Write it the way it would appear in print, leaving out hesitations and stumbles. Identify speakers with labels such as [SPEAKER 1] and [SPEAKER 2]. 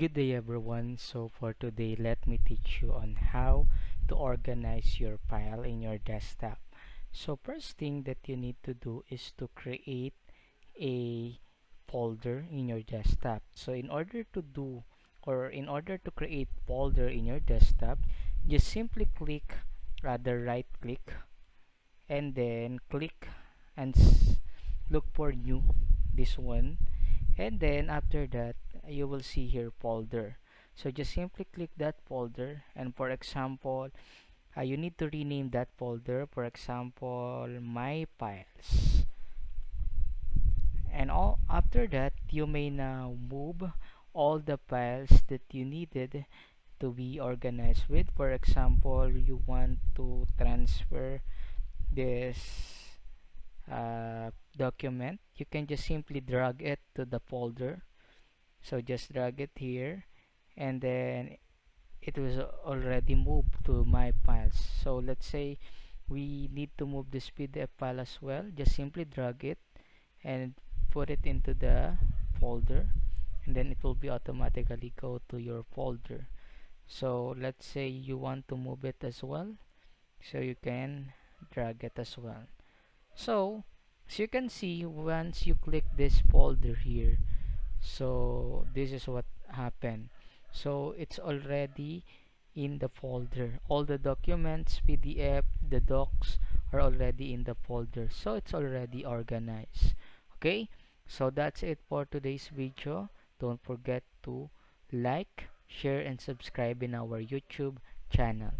[SPEAKER 1] Good day everyone. So for today, let me teach you on how to organize your file in your desktop. So first thing that you need to do is to create a folder in your desktop. So in order to create folder in your desktop, just simply click the right click and then click and look for new, this one, and then after that you will see here folder. So just simply click that folder, and for example, you need to rename that folder, for example, my files. And all after that, you may now move all the files that you needed to be organized with. For example, you want to transfer this document, you can just simply drag it to the folder. So just drag it here, and then it was already moved to my files. So let's say we need to move this PDF file as well. Just simply drag it and put it into the folder, and then it will be automatically go to your folder. So let's say you want to move it as well, so you can drag it as well. So as you can see, once you click this folder here, so this is what happened. So it's already in the folder. All the documents, PDF, the docs are already in the folder, so it's already organized. Okay, so that's it for today's video. Don't forget to like, share and subscribe in our YouTube channel.